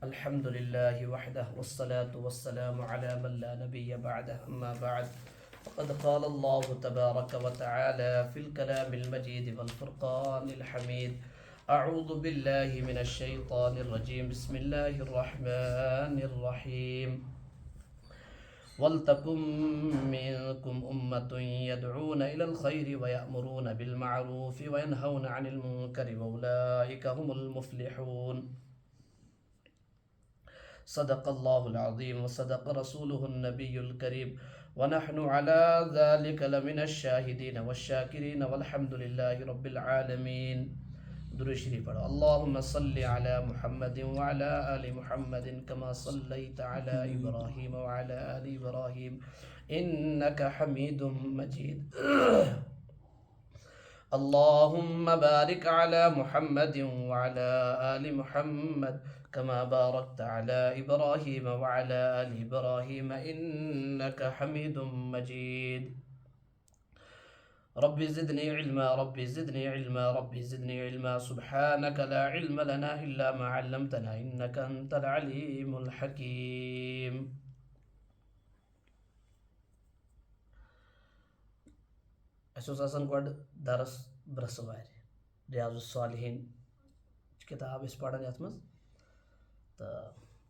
الحمد لله وحده والصلاة والسلام على من لا نبي بعده أما بعد فقد قال الله تبارك وتعالى في الكلام المجيد والفرقان الحميد أعوذ بالله من الشيطان الرجيم بسم الله الرحمن الرحيم ولتكن منكم أمة يدعون إلى الخير ويأمرون بالمعروف وينهون عن المنكر وأولئك هم المفلحون صدق الله العظيم وصدق رسوله النبي الكريم ونحن على ذلك لمن الشاهدين والشاكرين والحمد لله رب العالمين. درود شریف پڑھو. اللهم صل على محمد وعلى آل محمد كما صليت على إبراهيم وعلى آل إبراهيم إنك حميد مجيد. اللهم بارك على محمد وعلى آل محمد كما باركت على إبراهيم وعلى آل إبراهيم إنك حميد مجيد. رب زدني علما رب زدني علما رب زدني علما سبحانك لا علم لنا إلا ما علمتنا إنك أنت العليم الحكيم. اسوساسن گوڈ درس برسوار ریاض الصالحین کتاب اس پڑھان یتھ مز تو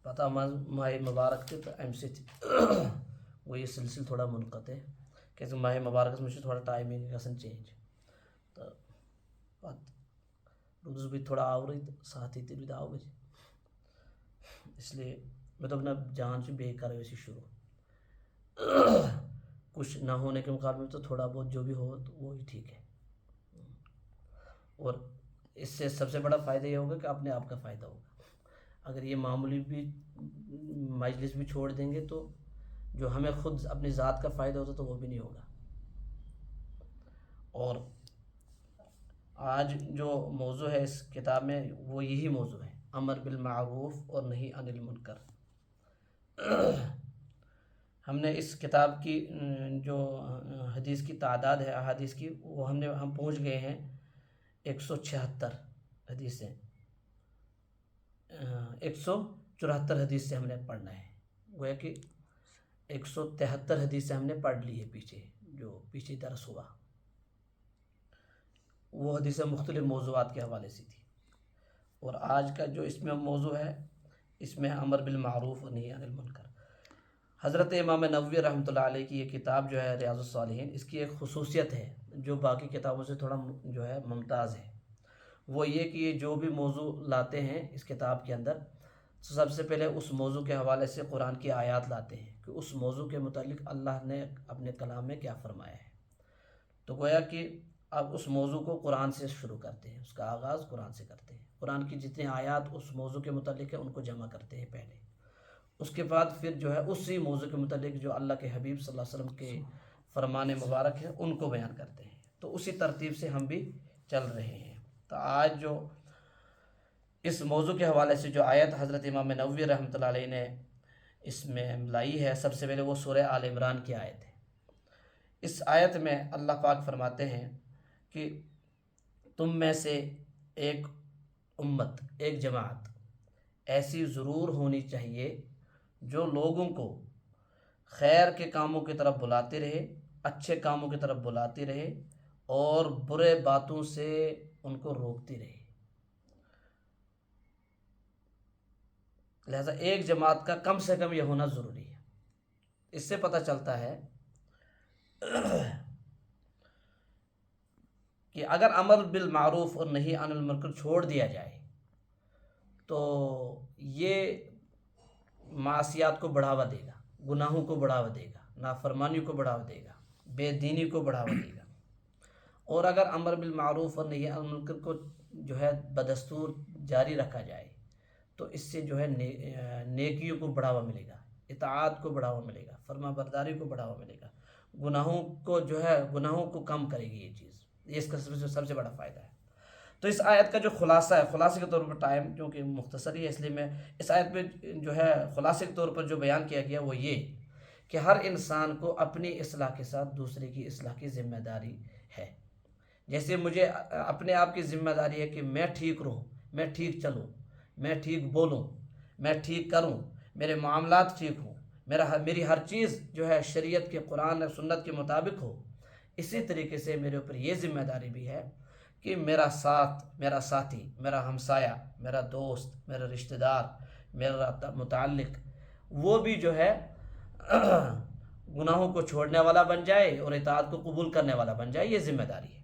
پتہ ماہ مبارک تہ تو امہ سۭتۍ گوٚو یہ سلسلہ تھوڑا منقطع کیازِ ماہ مبارکس مجھ تھوڑا ٹائمنگ گژھان چینج تو پتہ روٗدُس بہٕ تھوڑا آورٕے تہٕ ساتھٕے تہِ روٗدۍ آوٕرۍ اس لیے مےٚ دوٚپ نہ جان چھُ بیٚیہِ کَرو أسۍ یہِ شروع. کچھ نہ ہونے کے مقابلے میں تو تھوڑا بہت جو بھی ہو تو وہی ٹھیک ہے. اور اس سے سب سے بڑا فائدہ یہ ہوگا کہ اپنے آپ کا فائدہ ہوگا. اگر یہ معمولی بھی مجلس بھی چھوڑ دیں گے تو جو ہمیں خود اپنی ذات کا فائدہ ہوتا تو وہ بھی نہیں ہوگا. اور آج جو موضوع ہے اس کتاب میں وہ یہی موضوع ہے، امر بالمعروف اور نہی عن المنکر. ہم نے اس کتاب کی جو حدیث کی تعداد ہے احادیث کی وہ ہم پہنچ گئے ہیں 176 حدیثیں. 174 حدیث سے ہم نے پڑھنا ہے. گویا کہ 173 حدیثیں ہم نے پڑھ لی ہے پیچھے درس ہوا. وہ حدیثیں مختلف موضوعات کے حوالے سے تھی. اور آج کا جو اس میں موضوع ہے اس میں امر بالمعروف اور نہی عن المنکر. حضرت امام نووی رحمۃ اللہ علیہ کی یہ کتاب جو ہے ریاض الصالحین، اس کی ایک خصوصیت ہے جو باقی کتابوں سے تھوڑا جو ہے ممتاز ہے. وہ یہ کہ یہ جو بھی موضوع لاتے ہیں اس کتاب کے اندر سب سے پہلے اس موضوع کے حوالے سے قرآن کی آیات لاتے ہیں کہ اس موضوع کے متعلق اللہ نے اپنے کلام میں کیا فرمایا ہے. تو گویا کہ اب اس موضوع کو قرآن سے شروع کرتے ہیں، اس کا آغاز قرآن سے کرتے ہیں. قرآن کی جتنے آیات اس موضوع کے متعلق ہیں ان کو جمع کرتے ہیں پہلے. اس کے بعد پھر جو ہے اسی موضوع کے متعلق جو اللہ کے حبیب صلی اللہ علیہ وسلم کے فرمان مبارک ہیں ان کو بیان کرتے ہیں. تو اسی ترتیب سے ہم بھی چل رہے ہیں. تو آج جو اس موضوع کے حوالے سے جو آیت حضرت امام نووی رحمۃ اللہ علیہ نے اس میں لائی ہے سب سے پہلے وہ سورہ آل عمران کی آیت ہے. اس آیت میں اللہ پاک فرماتے ہیں کہ تم میں سے ایک امت، ایک جماعت ایسی ضرور ہونی چاہیے جو لوگوں کو خیر کے کاموں کی طرف بلاتے رہے، اچھے کاموں کی طرف بلاتی رہے اور برے باتوں سے ان کو روکتی رہے. لہذا ایک جماعت کا کم سے کم یہ ہونا ضروری ہے. اس سے پتہ چلتا ہے کہ اگر امر بالمعروف اور نہی عن المنکر چھوڑ دیا جائے تو یہ معصیات کو بڑھاوا دے گا، گناہوں کو بڑھاوا دے گا، نافرمانی کو بڑھاوا دے گا، بے دینی کو بڑھاوا دے گا. اور اگر امر بالمعروف اور نہی عن المنکر کو جو ہے بدستور جاری رکھا جائے تو اس سے جو ہے نیکیوں کو بڑھاوا ملے گا، اطاعت کو بڑھاوا ملے گا، فرما برداری کو بڑھاوا ملے گا، گناہوں کو جو ہے گناہوں کو کم کرے گی یہ چیز. یہ اس کا سب سے بڑا فائدہ ہے. تو اس آیت کا جو خلاصہ ہے، خلاصے کے طور پر ٹائم کیونکہ مختصر ہی ہے اس لیے میں اس آیت میں جو ہے خلاصے کے طور پر جو بیان کیا گیا وہ یہ کہ ہر انسان کو اپنی اصلاح کے ساتھ دوسرے کی اصلاح کی ذمہ داری ہے. جیسے مجھے اپنے آپ کی ذمہ داری ہے کہ میں ٹھیک رہوں، میں ٹھیک چلوں، میں ٹھیک بولوں، میں ٹھیک کروں، میرے معاملات ٹھیک ہوں، میری ہر چیز جو ہے شریعت کے، قرآن اور سنت کے مطابق ہو، اسی طریقے سے میرے اوپر یہ ذمہ داری بھی ہے کہ میرا ساتھ، میرا ساتھی، میرا ہمسایہ، میرا دوست، میرا رشتہ دار، میرا متعلق، وہ بھی جو ہے گناہوں کو چھوڑنے والا بن جائے اور اطاعت کو قبول کرنے والا بن جائے۔ یہ ذمہ داری ہے۔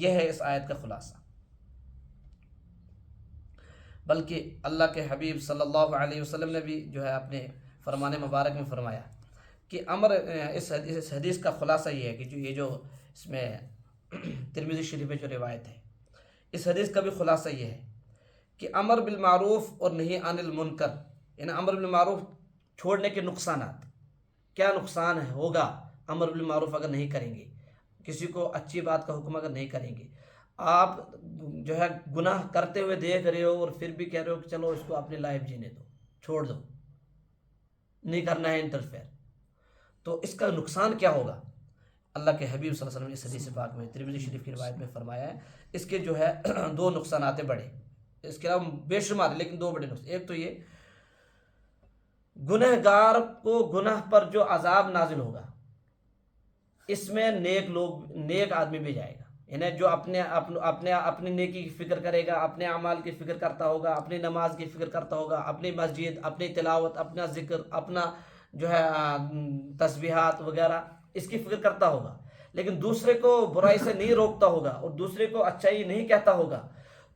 یہ ہے اس آیت کا خلاصہ۔ بلکہ اللہ کے حبیب صلی اللہ علیہ وسلم نے بھی جو ہے اپنے فرمان مبارک میں فرمایا کہ اس حدیث کا خلاصہ یہ ہے کہ جو اس میں ترمذی شریف میں جو روایت ہے، اس حدیث کا بھی خلاصہ یہ ہے کہ امر بالمعروف اور نہی عن المنکر، یعنی امر بالمعروف چھوڑنے کے نقصانات، کیا نقصان ہوگا امر بالمعروف اگر نہیں کریں گے، کسی کو اچھی بات کا حکم اگر نہیں کریں گے۔ آپ جو ہے گناہ کرتے ہوئے دیکھ رہے ہو اور پھر بھی کہہ رہے ہو کہ چلو اس کو اپنی لائف جینے دو، چھوڑ دو، نہیں کرنا ہے انٹرفیئر، تو اس کا نقصان کیا ہوگا؟ اللہ کے حبیب صلی اللہ علیہ وسلم نے اس حدیث پاک میں ترمذی شریف کی روایت میں فرمایا ہے، اس کے جو ہے دو نقصانات بڑے، اس کے علاوہ بے شمار لیکن دو بڑے نقصان۔ ایک تو یہ، گنہ گار کو گناہ پر جو عذاب نازل ہوگا، اس میں نیک آدمی بھی جائے گا، یعنی جو اپنی نیکی کی فکر کرے گا، اپنے اعمال کی فکر کرتا ہوگا، اپنی نماز کی فکر کرتا ہوگا، اپنی مسجد، اپنی تلاوت، اپنا ذکر، اپنا جو ہے تسبیحات وغیرہ، اس کی فکر کرتا ہوگا، لیکن دوسرے کو برائی سے نہیں روکتا ہوگا اور دوسرے کو اچھائی نہیں کہتا ہوگا،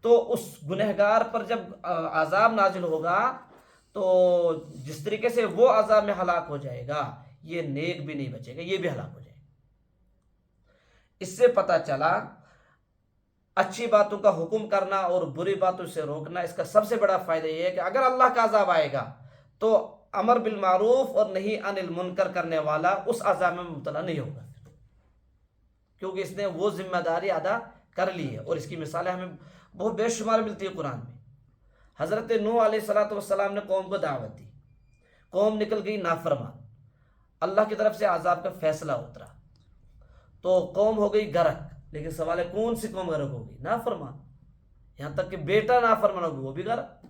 تو اس گنہگار پر جب عذاب نازل ہوگا تو جس طریقے سے وہ عذاب میں ہلاک ہو جائے گا، یہ نیک بھی نہیں بچے گا، یہ بھی ہلاک ہو جائے گا۔ اس سے پتہ چلا اچھی باتوں کا حکم کرنا اور بری باتوں سے روکنا، اس کا سب سے بڑا فائدہ یہ ہے کہ اگر اللہ کا عذاب آئے گا تو امر بالمعروف اور نہی عن المنکر کرنے والا اس عذاب میں مبتلا نہیں ہوگا، کیونکہ اس نے وہ ذمہ داری ادا کر لی ہے۔ اور اس کی مثالیں ہمیں بہت بے شمار ملتی ہے قرآن میں۔ حضرت نوح علیہ السلام نے قوم کو دعوت دی، قوم نکل گئی نافرمان، اللہ کی طرف سے عذاب کا فیصلہ اترا تو قوم ہو گئی غرق، لیکن سوال ہے کون سی قوم غرق ہوگی؟ نافرمان، یہاں تک کہ بیٹا نافرمان ہوگی وہ بھی غرق۔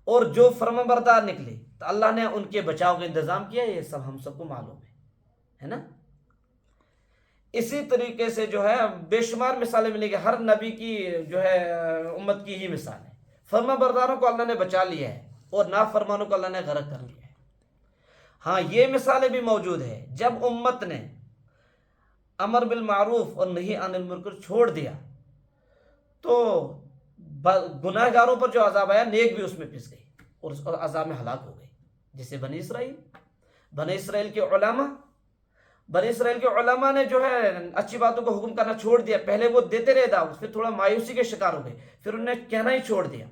اور جو فرمان بردار نکلے تو اللہ نے ان کے بچاؤ کا انتظام کیا، یہ سب ہم سب کو معلوم ہے نا۔ اسی طریقے سے جو ہے بے شمار مثالیں ملیں گی، ہر نبی کی جو ہے امت کی ہی مثال ہے۔ فرمان برداروں کو اللہ نے بچا لیا ہے اور نافرمانوں کو اللہ نے غرق کر لیا ہے۔ ہاں یہ مثالیں بھی موجود ہے، جب امت نے امر بالمعروف اور نہی عن المنکر چھوڑ دیا تو گناہ گاروں پر جو عذاب آیا، نیک بھی اس میں پھنس گئی اور اس عذاب میں ہلاک ہو گئی، جیسے بنی اسرائیل کے علماء نے جو ہے اچھی باتوں کو حکم کرنا چھوڑ دیا۔ پہلے وہ دیتے رہے دعوت، پھر تھوڑا مایوسی کے شکار ہو گئے، پھر انہوں نے کہنا ہی چھوڑ دیا۔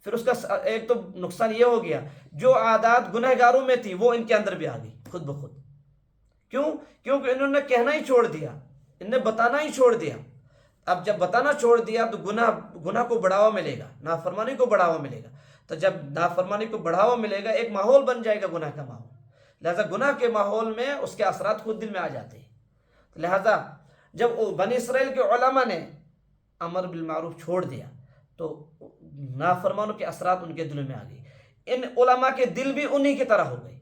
پھر اس کا ایک تو نقصان یہ ہو گیا، جو عادات گنہ گاروں میں تھی وہ ان کے اندر بھی آ گئی خود بخود۔ کیونکہ انہوں نے کہنا ہی چھوڑ دیا، انہوں نے بتانا ہی چھوڑ دیا۔ اب جب بتانا چھوڑ دیا تو گناہ کو بڑھاوا ملے گا، نافرمانی کو بڑھاوا ملے گا۔ تو جب نافرمانی کو بڑھاوا ملے گا، ایک ماحول بن جائے گا گناہ کا ماحول، لہذا گناہ کے ماحول میں اس کے اثرات خود دل میں آ جاتے ہیں۔ لہذا جب بنی اسرائیل کے علماء نے امر بالمعروف چھوڑ دیا تو نافرمانوں کے اثرات ان کے دل میں آ گئی۔ ان علماء کے دل بھی انہی کی طرح ہو گئے۔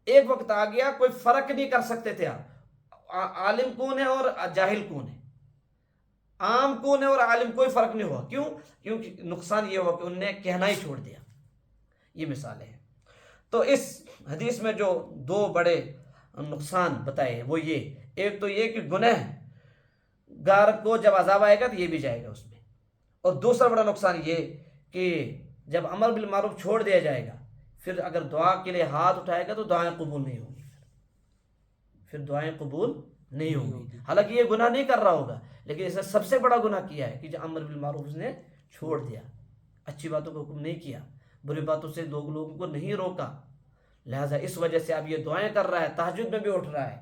ایک وقت آ گیا کوئی فرق نہیں کر سکتے تھے آپ، عالم کون ہے اور جاہل کون ہے، عام کون ہے اور عالم، کوئی فرق نہیں ہوا۔ کیونکہ نقصان یہ ہوا کہ انہوں نے کہنا ہی چھوڑ دیا۔ یہ مثالیں ہیں۔ تو اس حدیث میں جو دو بڑے نقصان بتائے وہ یہ، ایک تو یہ کہ گنہ گار کو جب عذاب آئے گا تو یہ بھی جائے گا اس میں، اور دوسرا بڑا نقصان یہ کہ جب امر بالمعروف چھوڑ دیا جائے گا، پھر اگر دعا کے لیے ہاتھ اٹھائے گا تو دعائیں قبول نہیں ہوں گی، پھر دعائیں قبول نہیں ہوں گی۔ حالانکہ یہ گناہ نہیں کر رہا ہوگا، لیکن اس نے سب سے بڑا گناہ کیا ہے کہ جو امر بالمعروف اس نے چھوڑ دیا، اچھی باتوں کو حکم نہیں کیا، بری باتوں سے لوگوں کو نہیں روکا۔ لہٰذا اس وجہ سے اب یہ دعائیں کر رہا ہے، تہجد میں بھی اٹھ رہا ہے،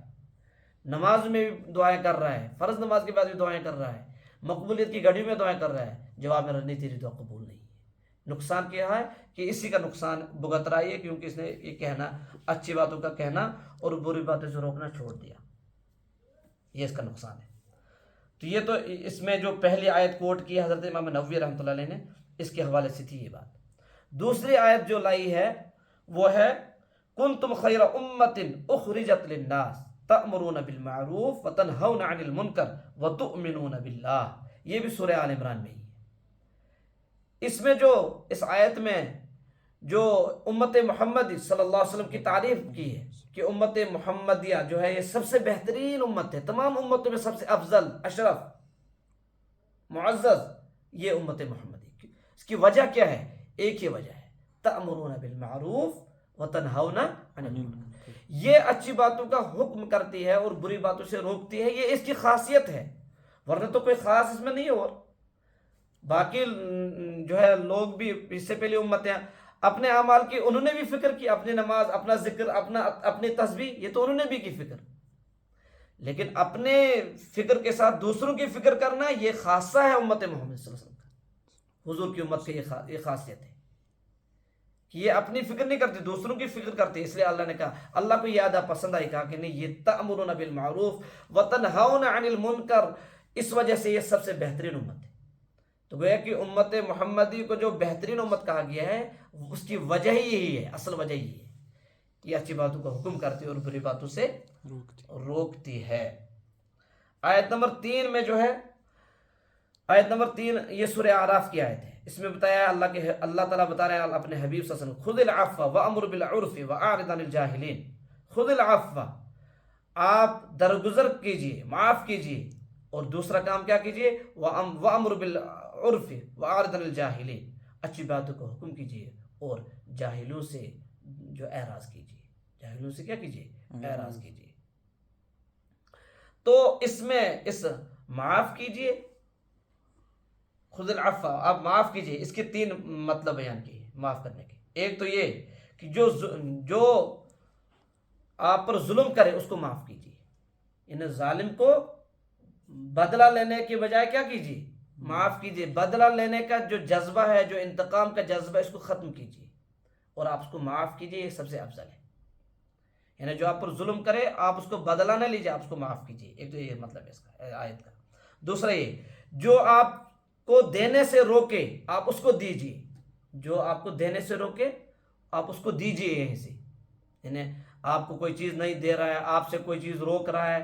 نماز میں بھی دعائیں کر رہا ہے، فرض نماز کے بعد بھی دعائیں کر رہا ہے، مقبولیت کی گھڑی میں دعائیں کر رہا ہے، جواب میرا نہیں، تیری دعا قبول نہیں ہے۔ نقصان کیا ہے کہ اسی کا نقصان بھگت رہا ہے، کیونکہ اس نے یہ کہنا، اچھی باتوں کا کہنا اور بری باتوں سے روکنا چھوڑ دیا، یہ اس کا نقصان ہے۔ تو یہ تو اس میں جو پہلی آیت کوٹ کی حضرت امام نووی رحمۃ اللہ علیہ نے، اس کے حوالے سے تھی یہ بات۔ دوسری آیت جو لائی ہے وہ ہے کنتم خیر امت اخرجت للناس تأمرون بالمعروف وتنہون عن المنکر وتؤمنون باللہ، یہ بھی سورہ آل عمران میں ہی ہے۔ اس میں جو اس آیت میں جو امت محمدی صلی اللہ علیہ وسلم کی تعریف کی ہے کہ امت محمدیہ جو ہے یہ سب سے بہترین امت ہے، تمام امتوں میں سب سے افضل، اشرف، معزز یہ امت محمدی۔ اس کی وجہ کیا ہے؟ ایک ہی وجہ ہے، تأمرون بالمعروف وتنہون عن المنکر، یہ اچھی باتوں کا حکم کرتی ہے اور بری باتوں سے روکتی ہے، یہ اس کی خاصیت ہے، ورنہ تو کوئی خاص اس میں نہیں ہے۔ اور باقی جو ہے لوگ بھی اس سے پہلے امتیں اپنے اعمال کی انہوں نے بھی فکر کی، اپنی نماز، اپنا ذکر، اپنی تسبیح، یہ تو انہوں نے بھی کی فکر، لیکن اپنے فکر کے ساتھ دوسروں کی فکر کرنا یہ خاصہ ہے امت محمد صلی اللہ علیہ وسلم کا، حضور کی امت کی یہ خاصیت ہے کہ یہ اپنی فکر نہیں کرتی، دوسروں کی فکر کرتی۔ اس لیے اللہ نے کہا، اللہ کو یہ ادا پسند آئی، کہا کہ نہیں یہ تأمرون بالمعروف وتنہون عن المنکر، اس وجہ سے یہ سب سے بہترین امت ہے۔ تو گویا کہ امت محمدی کو جو بہترین امت کہا گیا ہے اس کی وجہ ہی یہی ہے، اصل وجہ یہی ہے کہ یہ اچھی باتوں کا حکم کرتی ہے اور بری باتوں سے روکتی ہے۔ آیت نمبر 3 میں جو ہے، آیت نمبر 3 یہ سورہ اعراف کی آیت ہے، اس میں بتایا اللہ تعالیٰ بتا رہے ہیں اپنے حبیب صلی اللہ علیہ وسلم، خذ العفو وامر بالعرف واعرض عن الجاہلین، خذ العفو، آپ درگزر کیجئے، معاف کیجئے، اور دوسرا کام کیا کیجئے، وامر بالعرف واعرض عن الجاہلین، اچھی باتوں کو حکم کیجئے اور جاہلوں سے جو اعراض کیجئے، جاہلوں سے کیا کیجئے، اعراض کیجئے۔ تو اس میں اس معاف کیجئے، خذ العفو، آپ معاف کیجئے، اس کے 3 مطلب بیان کیے معاف کرنے کے۔ ایک تو یہ کہ جو آپ پر ظلم کرے اس کو معاف کیجئے، یعنی ظالم کو بدلہ لینے کے بجائے کیا کیجئے، معاف کیجئے، بدلہ لینے کا جو جذبہ ہے، جو انتقام کا جذبہ ہے، اس کو ختم کیجئے اور آپ اس کو معاف کیجئے، یہ سب سے افضل ہے۔ یعنی جو آپ پر ظلم کرے آپ اس کو بدلہ نہ لیجئے، آپ اس کو معاف کیجئے، ایک تو یہ مطلب ہے اس کا آیت کا۔ دوسرا یہ جو آپ کو دینے سے روکے آپ اس کو دیجئے، جو آپ کو دینے سے روکے آپ اس کو دیجئے، یہیں سے یعنی آپ کو کوئی چیز نہیں دے رہا ہے، آپ سے کوئی چیز روک رہا ہے،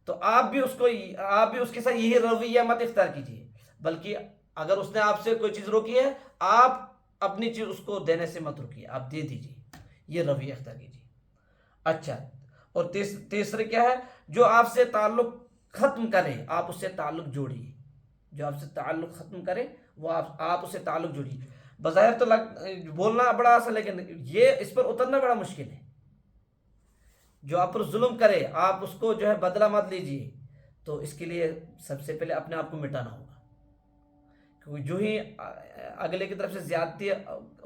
تو آپ بھی اس کے ساتھ یہی رویہ مت اختیار کیجئے، بلکہ اگر اس نے آپ سے کوئی چیز روکی ہے آپ اپنی چیز اس کو دینے سے مت روکیے، آپ دے دیجئے، یہ رویہ اختیار کیجئے۔ اچھا، اور تیسرے کیا ہے، جو آپ سے تعلق ختم کرے آپ اس سے تعلق جوڑیے، جو آپ سے تعلق ختم کرے وہ آپ اس سے تعلق جوڑیے۔ بظاہر تو بولنا بڑا آسان، لیکن یہ اس پر اترنا بڑا مشکل ہے۔ جو آپ پر ظلم کرے آپ اس کو جو ہے بدلہ مت لیجیے، تو اس کے لیے سب سے پہلے اپنے آپ کو مٹانا ہوگا، کیونکہ جو ہی اگلے کی طرف سے زیادتی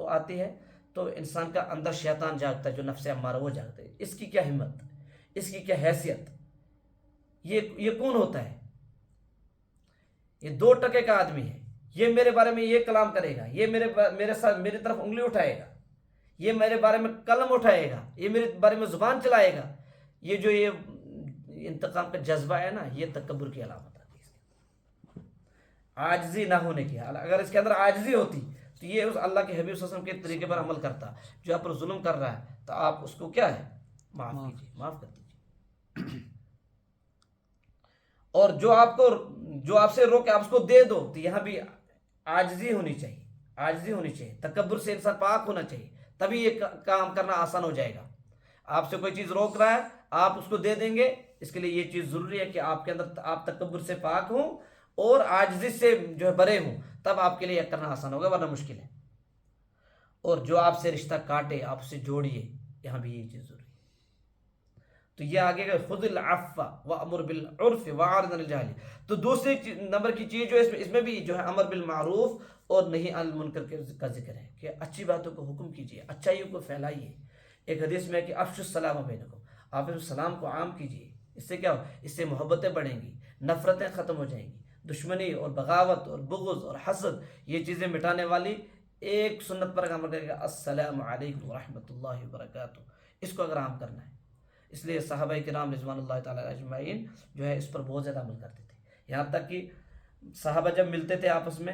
آتی ہے تو انسان کا اندر شیطان جاگتا ہے، جو نفس امارہ وہ جاگتا ہے، اس کی کیا ہمت، اس کی کیا حیثیت، یہ کون ہوتا ہے، یہ 2 ٹکے کا آدمی ہے، یہ میرے بارے میں یہ کلام کرے گا، یہ میرے ساتھ میری طرف انگلی اٹھائے گا، یہ میرے بارے میں قلم اٹھائے گا، یہ میرے بارے میں زبان چلائے گا، یہ جو یہ انتقام کا جذبہ ہے نا، یہ تکبر کی علامت آتی ہے، عاجزی نہ ہونے کی حال۔ اگر اس کے اندر عاجزی ہوتی تو یہ اس اللہ کے حبیب صلی اللہ علیہ وسلم کے طریقے پر عمل کرتا، جو آپ پر ظلم کر رہا ہے تو آپ اس کو کیا ہے، معاف کیجیے، معاف کر دیجیے، اور جو آپ سے روکے آپ اس کو دے دو، تو یہاں بھی عاجزی ہونی چاہیے، عاجزی ہونی چاہیے، تکبر سے انسان پاک ہونا چاہیے، تبھی یہ کام کرنا آسان ہو جائے گا۔ آپ سے کوئی چیز روک رہا ہے آپ اس کو دے دیں گے، اس کے لیے یہ چیز ضروری ہے کہ آپ کے اندر آپ تکبر سے پاک ہوں اور عاجزی سے جو ہے برے ہوں، تب آپ کے لیے یہ کرنا آسان ہوگا، ورنہ مشکل ہے۔ اور جو آپ سے رشتہ کاٹے آپ اسے جوڑیے، یہاں بھی یہ چیز ضروری ہے۔ تو یہ آگے گئے خذ العفو وامر بالعرف واعرض عن الجاہلین۔ تو دوسری نمبر کی چیز جو اس میں بھی جو ہے امر بالمعروف اور نہی عن المنکر کا ذکر ہے، کہ اچھی باتوں کو حکم کیجیے، اچھائی کو پھیلائیے۔ ایک حدیث میں ہے کہ افشوا السلام بینکم، آپ السلام کو عام کیجیے، اس سے کیا ہو، اس سے محبتیں بڑھیں گی، نفرتیں ختم ہو جائیں گی، دشمنی اور بغاوت اور بغض اور حسد یہ چیزیں مٹانے والی ایک سنت پر عمل کرے گا، السلام علیکم ورحمۃ اللہ وبرکاتہ، اس کو اگر عام کرنا ہے۔ اس لیے صحابہ کرام رضوان اللہ تعالیٰ اجمعین جو ہے اس پر بہت زیادہ عمل کرتے تھے، یہاں تک کہ صحابہ جب ملتے تھے آپس میں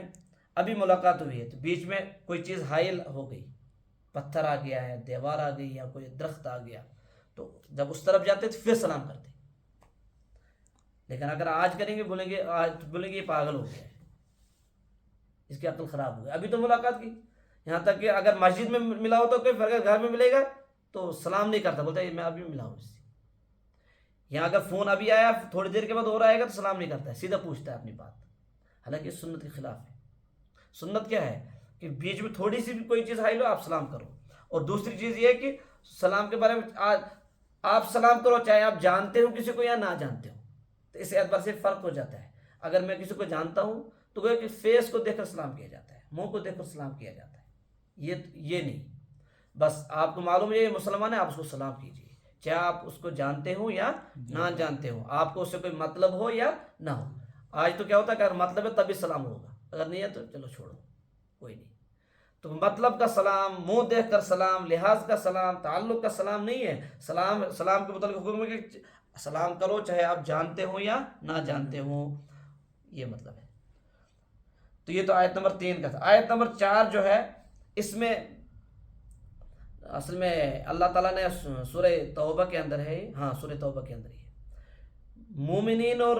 ابھی ملاقات ہوئی ہے تو بیچ میں کوئی چیز حائل ہو گئی، پتھر آ گیا ہے، دیوار آ گئی یا کوئی درخت آ گیا، تو جب اس طرف جاتے تو پھر سلام کرتے. لیکن اگر آج کریں گے بولیں گے یہ پاگل ہو گیا ہے، اس کی عقل خراب ہو گئی. ابھی تو ملاقات کی. یہاں تک کہ اگر مسجد میں ملا ہو تو کوئی فرق، گھر میں ملے گا تو سلام نہیں کرتا، بولتا ہے میں ابھی ملا ہوں اس سے. یہاں اگر فون ابھی آیا تھوڑی دیر کے بعد اور آئے گا تو سلام نہیں کرتا ہے، سیدھا پوچھتا ہے اپنی بات. حالانکہ سنت کے خلاف ہے. سنت کیا ہے کہ بیچ میں تھوڑی سی بھی کوئی چیز حائل ہو آپ سلام کرو. اور دوسری چیز یہ ہے کہ سلام کے بارے میں آپ سلام کرو چاہے آپ جانتے ہو کسی کو یا نہ جانتے ہو. تو اس اعتبار سے فرق ہو جاتا ہے. اگر میں کسی کو جانتا ہوں تو کہ فیس کو دیکھ کر سلام کیا جاتا ہے، منہ کو دیکھ کر سلام کیا جاتا ہے. یہ نہیں، بس آپ کو معلوم ہے یہ مسلمان ہے آپ اس کو سلام کیجیے، چاہے آپ اس کو جانتے ہو یا نہ جانتے ہو، آپ کو اس سے کوئی مطلب ہو یا نہ ہو. آج تو کیا ہوتا ہے کہ اگر مطلب ہے تبھی سلام ہوگا، اگر نہیں ہے تو چلو چھوڑو کوئی نہیں. تو مطلب کا سلام، منہ دیکھ کر سلام، لحاظ کا سلام، تعلق کا سلام نہیں ہے. سلام کے متعلق حکم ہے کہ سلام کرو چاہے آپ جانتے ہو یا نہ جانتے ہو، یہ مطلب ہے. تو یہ تو آیت نمبر 3 کا تھا. آیت نمبر 4 جو ہے اس میں اصل میں اللہ تعالیٰ نے سورہ توبہ کے اندر ہے، ہاں سورہ توبہ کے اندر ہی ہے، مومنین اور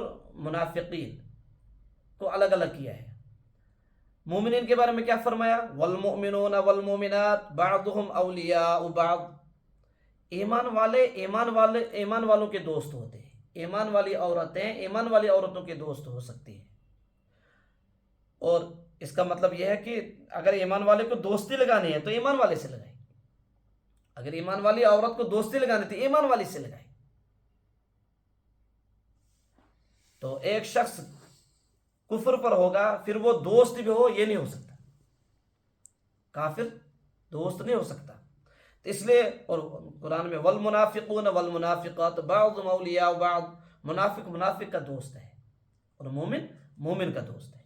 منافقین کو الگ الگ کیا ہے. مومنین کے بارے میں کیا فرمایا؟ والمؤمنون والمؤمنات بعضهم اولیاء بعض. ایمان والوں کے دوست ہوتے ہیں. ایمان والی عورتیں ایمان والی عورتوں کے دوست ہو سکتی ہیں. اور اس کا مطلب یہ ہے کہ اگر ایمان والے کو دوستی لگانی ہے تو ایمان والے سے لگائیں، اگر ایمان والی عورت کو دوستی لگانی تھی ایمان والی سے لگائیں. تو ایک شخص کفر پر ہوگا پھر وہ دوست بھی ہو، یہ نہیں ہو سکتا، کافر دوست نہیں ہو سکتا. تو اس لیے اور قرآن میں والمنافقون والمنافقات بعضهم اولیاء بعض، منافق کا دوست ہے اور مومن کا دوست ہے.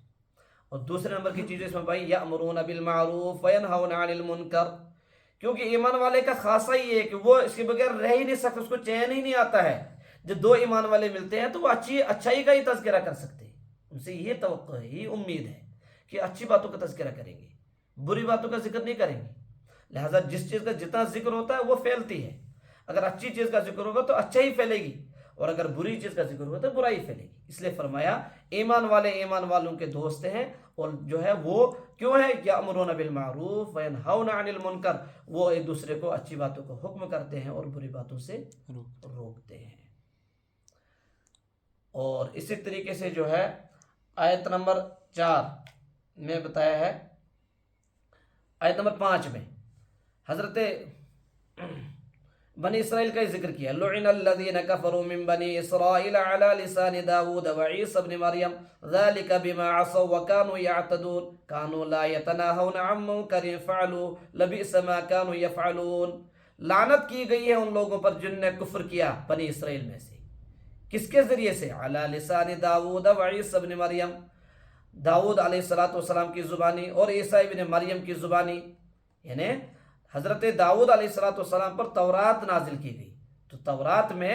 اور دوسرے نمبر کی چیز اس میں بھائی یأمرون بالمعروف وینہون عن المنکر، کیونکہ ایمان والے کا خاصہ یہ ہے کہ وہ اس کے بغیر رہ ہی نہیں سکتا، اس کو چین ہی نہیں آتا ہے. جب دو ایمان والے ملتے ہیں تو وہ اچھائی کا ہی تذکرہ کر سکتے ہیں. ان سے یہ توقع ہے، یہ امید ہے کہ اچھی باتوں کا تذکرہ کریں گے، بری باتوں کا ذکر نہیں کریں گے. لہٰذا جس چیز کا جتنا ذکر ہوتا ہے وہ پھیلتی ہے. اگر اچھی چیز کا ذکر ہوگا تو اچھا ہی پھیلے گی، اور اگر بری چیز کا ذکر ہوگا تو برائی پھیلے گی. اس لیے فرمایا ایمان والے ایمان والوں کے دوست ہیں. اور جو ہے وہ کیوں ہے؟ یأمرون بالمعروف وینہون عن المنکر، وہ ایک دوسرے کو اچھی باتوں کو حکم کرتے ہیں اور بری باتوں سے روکتے ہیں. اور اسی طریقے سے جو ہے آیت نمبر 4 میں بتایا ہے، آیت نمبر 5 میں حضرت بنی اسرائیل کا ذکر کیا. لعن الذین کفروا من بنی اسرائیل علی لسان داود وعیسی ابن مریم ذلک بما عصوا وکانوا یعتدون کانوا لا یتناہون عن منکر فعلوا لبئس ما کانوا یفعلون. لعنت کی گئی ہے ان لوگوں پر جن نے کفر کیا بنی اسرائیل میں سے. کس کے ذریعے سے؟ علی لسان داود وعیسی ابن مریم، داؤد علیہ السلام کی زبانی اور عیسیٰ ابن مریم کی زبانی. یعنی حضرت داؤد علیہ السلام پر تورات نازل کی گئی، تو تورات میں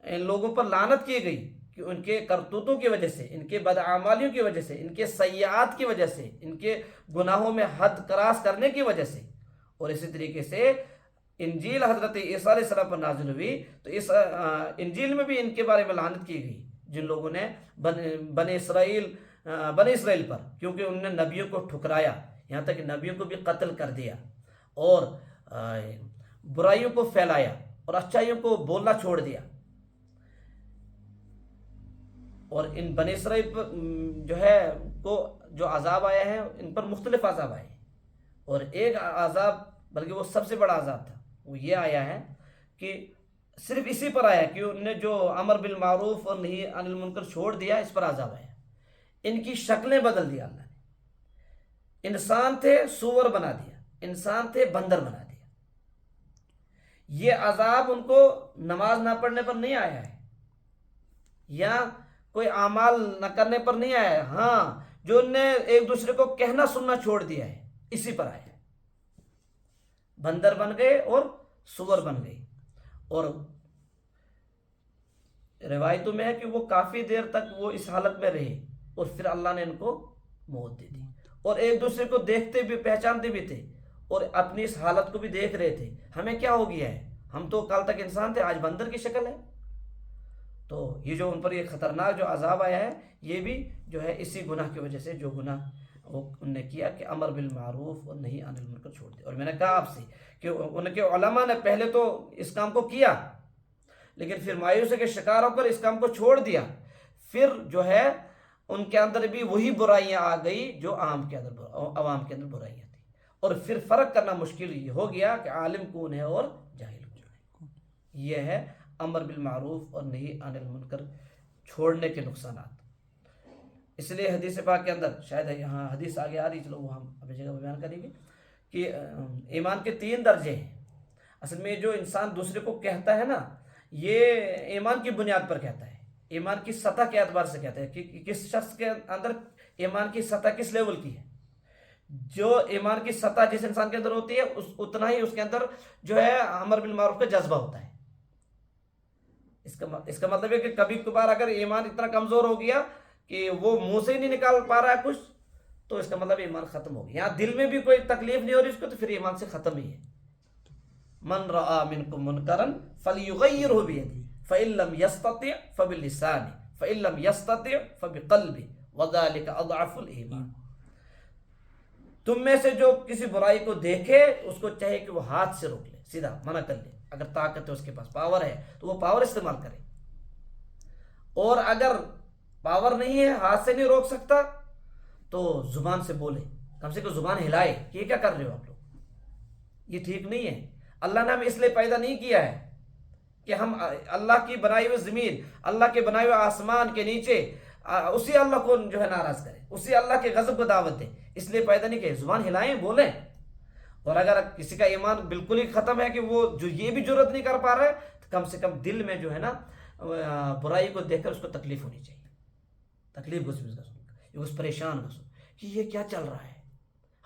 ان لوگوں پر لعنت کی گئی کہ ان کے کرتوتوں کی وجہ سے، ان کے بدعمالیوں کی وجہ سے، ان کے سیئات کی وجہ سے، ان کے گناہوں میں حد کراس کرنے کی وجہ سے. اور اسی طریقے سے انجیل حضرت عیسیٰ علیہ السلام پر نازل ہوئی تو اس انجیل میں بھی ان کے بارے میں لعنت کی گئی جن لوگوں نے بنی اسرائیل پر، کیونکہ انہوں نے نبیوں کو ٹھکرایا، یہاں تک کہ نبیوں کو بھی قتل کر دیا اور برائیوں کو پھیلایا اور اچھائیوں کو بولنا چھوڑ دیا. اور ان بنی اسرائیل پر جو ہے کو جو عذاب آیا ہے ان پر مختلف عذاب آئے، اور ایک عذاب بلکہ وہ سب سے بڑا عذاب تھا، وہ یہ آیا ہے کہ صرف اسی پر آیا کہ انہوں نے جو امر بالمعروف اور نہی عن المنکر چھوڑ دیا، اس پر عذاب آیا. ان کی شکلیں بدل دیا اللہ نے. انسان تھے سور بنا دیا، انسان تھے بندر بنا دیا. یہ عذاب ان کو نماز نہ پڑھنے پر نہیں آیا ہے یا کوئی اعمال نہ کرنے پر نہیں آیا ہے، ہاں جو ان نے ایک دوسرے کو کہنا سننا چھوڑ دیا ہے اسی پر آیا ہے. بندر بن گئے اور سور بن گئی. اور روایتوں میں ہے کہ وہ کافی دیر تک وہ اس حالت میں رہے اور پھر اللہ نے ان کو موت دے دی. اور ایک دوسرے کو دیکھتے بھی پہچانتے بھی تھے اور اپنی اس حالت کو بھی دیکھ رہے تھے، ہمیں کیا ہو گیا ہے، ہم تو کل تک انسان تھے، آج بندر کی شکل ہے۔ تو یہ جو ان پر یہ خطرناک جو عذاب آیا ہے، یہ بھی جو ہے اسی گناہ کی وجہ سے، جو گناہ وہ انہوں نے کیا کہ امر بالمعروف اور نہی عن المنکر چھوڑ دیا۔ اور میں نے کہا آپ سے کہ ان کے علماء نے پہلے تو اس کام کو کیا، لیکن پھر مایوسی کے شکار ہو کر اس کام کو چھوڑ دیا، پھر جو ہے ان کے اندر بھی وہی برائیاں آ گئی جو عوام کے اندر برائیاں تھیں، اور پھر فرق کرنا مشکل یہ ہو گیا کہ عالم کون ہے اور جاہل کون ہے۔ یہ ہے امر بالمعروف اور نہی عن المنکر چھوڑنے کے نقصانات۔ اس لیے حدیث پاک کے اندر، شاید یہاں حدیث آگے آ رہی، چلو وہ ہم اپنی جگہ پہ بیان کریں گے، کہ ایمان کے 3 درجے ہیں۔ اصل میں جو انسان دوسرے کو کہتا ہے نا، یہ ایمان کی بنیاد پر کہتا ہے، ایمان کی سطح کے اعتبار سے کہتا ہے کہ کس شخص کے اندر ایمان کی سطح کس لیول کی ہے۔ جو ایمان کی سطح جس انسان کے اندر ہوتی ہے، اتنا ہی اس کے اندر جو ہے امر بالمعروف کا جذبہ ہوتا ہے۔ اس کا مطلب ہے کہ کبھی کبھار اگر ایمان اتنا کمزور ہو گیا کہ وہ منہ سے ہی نہیں نکال پا رہا ہے کچھ، تو اس کا مطلب ایمان ختم ہو گیا۔ یہاں دل میں بھی کوئی تکلیف نہیں ہو رہی اس کو، تو پھر ایمان سے ختم ہی ہے۔ من رآ منکم منکرا فلیغیرہ بیدہ فإن لم یستطع فبلسانہ فإن لم یستطع فبقلبہ وذلک اضعف الایمان۔ تم میں سے جو کسی برائی کو دیکھے، اس کو چاہے کہ وہ ہاتھ سے روک لے، سیدھا منع کر لے، اگر طاقت ہے اس کے پاس، پاور ہے تو وہ پاور استعمال کرے، اور اگر پاور نہیں ہے، ہاتھ سے نہیں روک سکتا، تو زبان سے بولے، کم سے کم زبان ہلائے کہ یہ کیا کر رہے ہو آپ لوگ، یہ ٹھیک نہیں ہے۔ اللہ نے ہمیں اس لیے پیدا نہیں کیا ہے کہ ہم اللہ کی بنائی ہوئی زمین، اللہ کے بنائے ہوئے آسمان کے نیچے اسی اللہ کو جو ہے ناراض کریں، اسی اللہ کے غضب کو دعوت دیں، اس لیے پیدا نہیں کیا۔ زبان ہلائیں، بولیں۔ اور اگر کسی کا ایمان بالکل ہی ختم ہے کہ وہ جو یہ بھی جرت نہیں کر پا رہا ہے، تو کم سے کم دل میں جو ہے نا برائی کو دیکھ کر اس کو تکلیف ہونی چاہیے، تکلیف اس پریشان ہو کہ یہ کیا چل رہا ہے،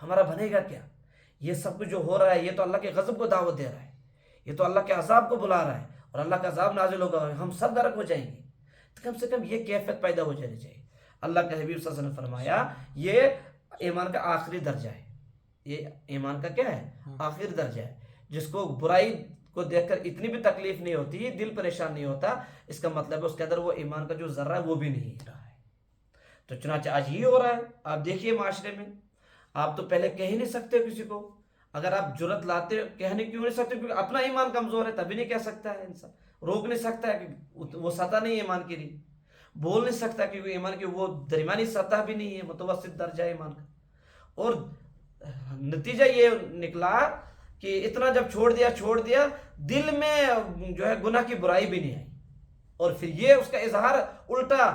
ہمارا بنے گا کیا، یہ سب کچھ جو ہو رہا ہے یہ تو اللہ کے غضب کو دعوت دے رہا ہے، یہ تو اللہ کے عذاب کو بلا رہا ہے، اور اللہ کا عذاب نازل ہوگا، ہم سب غرق ہو جائیں گے۔ تو کم سے کم یہ کیفیت پیدا ہو جانی چاہیے۔ اللہ کے حبیب صلی اللہ علیہ وسلم نے فرمایا یہ ایمان کا آخری درجہ ہے، یہ ایمان کا کیا ہے، آخری درجہ ہے۔ جس کو برائی کو دیکھ کر اتنی بھی تکلیف نہیں ہوتی، دل پریشان نہیں ہوتا، اس کا مطلب ہے اس کے اندر وہ ایمان کا جو ذرہ ہے وہ بھی نہیں رہا ہے۔ تو چنانچہ آج یہ ہو رہا ہے، آپ دیکھیے معاشرے میں، آپ تو پہلے کہہ ہی نہیں سکتے کسی کو، اگر آپ جرت لاتے کہنے کیوں نہیں سکتے، کیونکہ اپنا ایمان کمزور ہے، تبھی نہیں کہہ سکتا ہے انسان، روک نہیں سکتا ہے کہ وہ سطح نہیں ہے ایمان کے لیے، بول نہیں سکتا کیونکہ ایمان کی وہ درمیانی سطح بھی نہیں ہے، متوسط درجہ ہے ایمان کا۔ اور نتیجہ یہ نکلا کہ اتنا جب چھوڑ دیا، دل میں جو ہے گناہ کی برائی بھی نہیں آئی، اور پھر یہ اس کا الٹا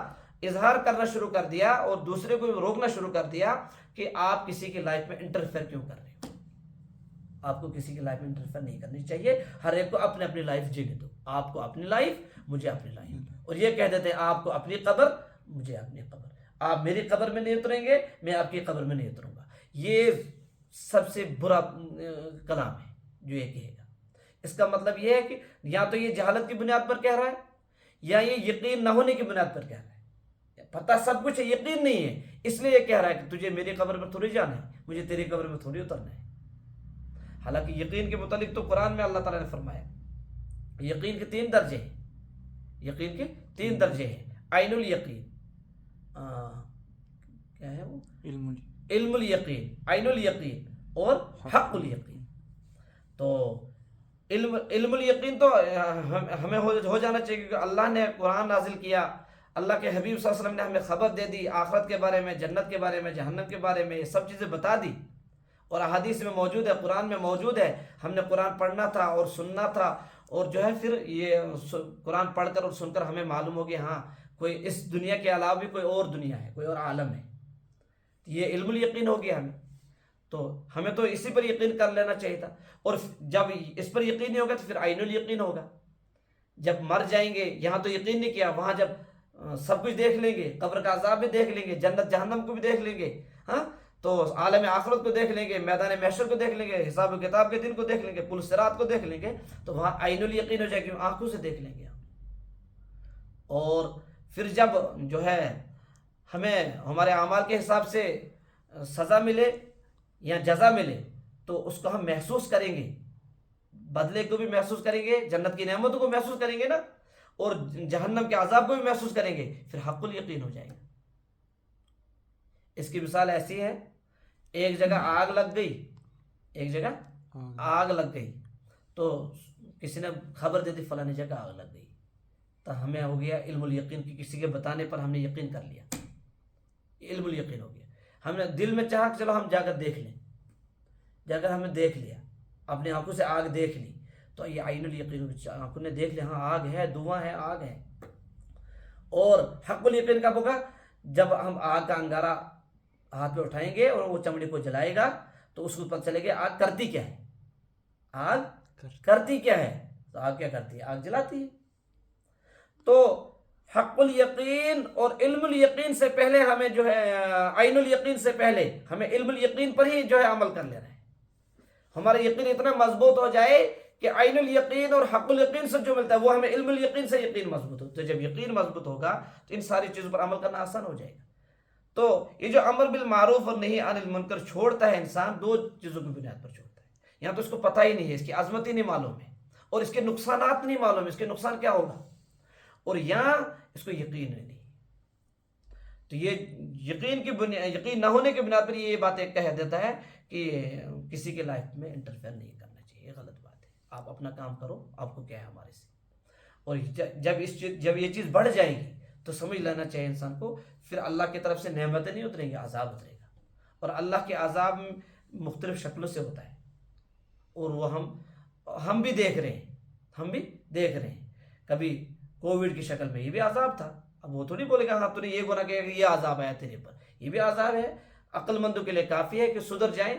اظہار کرنا شروع کر دیا، اور دوسرے کو روکنا شروع کر دیا کہ آپ کسی کی لائف میں انٹرفیئر کیوں کر رہے ہو، آپ کو کسی کی لائف میں انٹرفیئر نہیں کرنی چاہیے، ہر ایک کو اپنی لائف جینے دو، آپ کو اپنی لائف، مجھے اپنی لائف۔ اور یہ کہہ دیتے ہیں آپ کو اپنی قبر، مجھے اپنی قبر، آپ میری قبر میں نہیں اتریں گے، میں آپ کی قبر میں نہیں اتروں گا۔ یہ سب سے برا کلام ہے جو یہ کہے گا۔ اس کا مطلب یہ ہے کہ یا تو یہ جہالت کی بنیاد پر کہہ رہا ہے، یا یہ یقین نہ ہونے کی بنیاد پر کہہ رہا ہے، پتہ سب کچھ ہے، یقین نہیں ہے، اس لیے یہ کہہ رہا ہے کہ تجھے میری قبر میں تھوڑی جانا ہے، مجھے تیری قبر میں تھوڑی اترنا ہے۔ حالانکہ یقین کے متعلق تو قرآن میں اللہ تعالیٰ نے فرمایا یقین کے 3 درجے ہیں، یقین کے 3 درجے ہیں، عین الیقین، کیا ہے وہ، علم الیقین، عین الیقین اور حق الیقین۔ تو علم الیقین تو ہمیں ہو جانا چاہیے، کیونکہ اللہ نے قرآن نازل کیا، اللہ کے حبیب صلی اللہ علیہ وسلم نے ہمیں خبر دے دی آخرت کے بارے میں، جنت کے بارے میں، جہنم کے بارے میں، یہ سب چیزیں بتا دی، اور احادیث میں موجود ہے، قرآن میں موجود ہے۔ ہم نے قرآن پڑھنا تھا اور سننا تھا، اور جو ہے پھر یہ قرآن پڑھ کر اور سن کر ہمیں معلوم ہو گیا ہاں کوئی اس دنیا کے علاوہ بھی کوئی اور دنیا ہے، کوئی اور عالم ہے، یہ علم الیقین ہو گیا ہمیں۔ تو ہمیں تو اسی پر یقین کر لینا چاہیے تھا، اور جب اس پر یقین نہیں ہوگا تو پھر عین الیقین ہوگا۔ جب مر جائیں گے، یہاں تو یقین نہیں کیا، وہاں جب سب کچھ دیکھ لیں گے، قبر کا عذاب بھی دیکھ لیں گے، جنت جہنم کو بھی دیکھ لیں گے، ہاں تو عالم آخرت کو دیکھ لیں گے، میدان محشر کو دیکھ لیں گے، حساب و کتاب کے دن کو دیکھ لیں گے، پل صراط کو دیکھ لیں گے، تو وہاں عین الیقین ہو جائے گی، آنکھوں سے دیکھ لیں گے۔ اور پھر جب جو ہے ہمیں ہمارے اعمال کے حساب سے سزا ملے یا جزا ملے تو اس کو ہم محسوس کریں گے، بدلے کو بھی محسوس کریں گے، جنت کی نعمتوں کو محسوس کریں گے نا، اور جہنم کے عذاب کو بھی محسوس کریں گے، پھر حق الیقین ہو جائے گا۔ اس کی مثال ایسی ہے، ایک جگہ آگ لگ گئی، ایک جگہ آگ لگ گئی، تو کسی نے خبر دے دی فلانی جگہ آگ لگ گئی، تو ہمیں ہو گیا علم الیقین کی، کسی کے بتانے پر ہم نے یقین کر لیا، علم الیقین ہو گیا۔ ہم نے دل میں چاہا کہ چلو ہم جا کر دیکھ لیں، جا کر ہم نے دیکھ لیا، اپنی آنکھوں سے آگ دیکھ لی، تو یہ عین الیقین، آنکھوں نے دیکھ لیا، ہاں آگ ہے، دھواں ہے، آگ ہے۔ اور حق الیقین کب ہوگا؟ جب ہم آگ کا انگارہ ہاتھ میں اٹھائیں گے اور وہ چمڑی کو جلائے گا تو اس کو پتہ چلے گا آگ کرتی کیا ہے، آگ کرتی کیا ہے، تو آگ کیا کرتی ہے؟ آگ جلاتی ہے۔ تو حق الیقین اور علم الیقین سے پہلے ہمیں جو ہے عین الیقین سے پہلے ہمیں علم الیقین پر ہی جو ہے عمل کر لینا ہے۔ ہمارا یقین اتنا مضبوط ہو جائے کہ عین الیقین اور حق الیقین سے جو ملتا ہے وہ ہمیں علم الیقین سے یقین مضبوط ہو، تو جب یقین مضبوط ہوگا تو ان ساری چیزوں پر عمل کرنا آسان ہو جائے گا۔ تو یہ جو امر بالمعروف اور نہی عن المنکر چھوڑتا ہے انسان، دو چیزوں کی بنیاد پر چھوڑتا ہے۔ یہاں تو اس کو پتہ ہی نہیں ہے، اس کی عظمت ہی نہیں معلوم ہے، اور اس کے نقصانات نہیں معلوم ہے، اس کے نقصان کیا ہوگا، اور یہاں اس کو یقین نہیں۔ تو یہ یقین کی یقین نہ ہونے کی بنیاد پر یہ باتیں کہہ دیتا ہے کہ کسی کے لائف میں انٹرفیئر نہیں کرنا چاہیے، یہ غلط بات ہے، آپ اپنا کام کرو، آپ کو کیا ہے ہمارے سے۔ اور جب یہ چیز بڑھ جائے گی تو سمجھ لینا چاہیے انسان کو، پھر اللہ کی طرف سے نعمتیں نہیں اتریں گی، عذاب اترے گا، اور اللہ کے عذاب مختلف شکلوں سے ہوتا ہے، اور وہ ہم بھی دیکھ رہے ہیں، ہم بھی دیکھ رہے ہیں۔ کبھی کووڈ کی شکل میں یہ بھی عذاب تھا، اب وہ تھوڑی بولے گا ہاں تو نے یہ گناہ کیا کہ یہ عذاب آیا تیرے پر، یہ بھی عذاب ہے۔ عقل مندوں کے لیے کافی ہے کہ سدھر جائیں،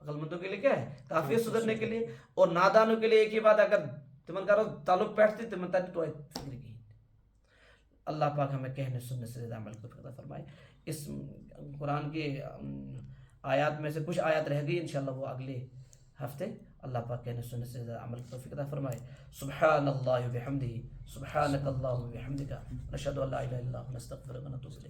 عقل مندوں کے لیے کیا ہے؟ کافی ہے سدھرنے کے لیے، اور نادانوں کے لیے ایک ہی بات، اگر تمن کرو تعلق بیٹھتی تمن تاری تو فکر کی۔ اللہ پاک ہمیں کہنے سننے سے زیادہ عمل کو فکر فرمائے۔ اس قرآن کی آیات میں سے کچھ آیات رہ گئی، انشاءاللہ وہ اگلے ہفتے اللہ پاک کہنے سننے سے زیادہ عمل کو فکر فرمائے۔ سبحان اللہ و بحمدہ، سبحانک اللہم و بحمدک، نشہد ان لا الہ الا انت، نستغفرک و نتوب الیک۔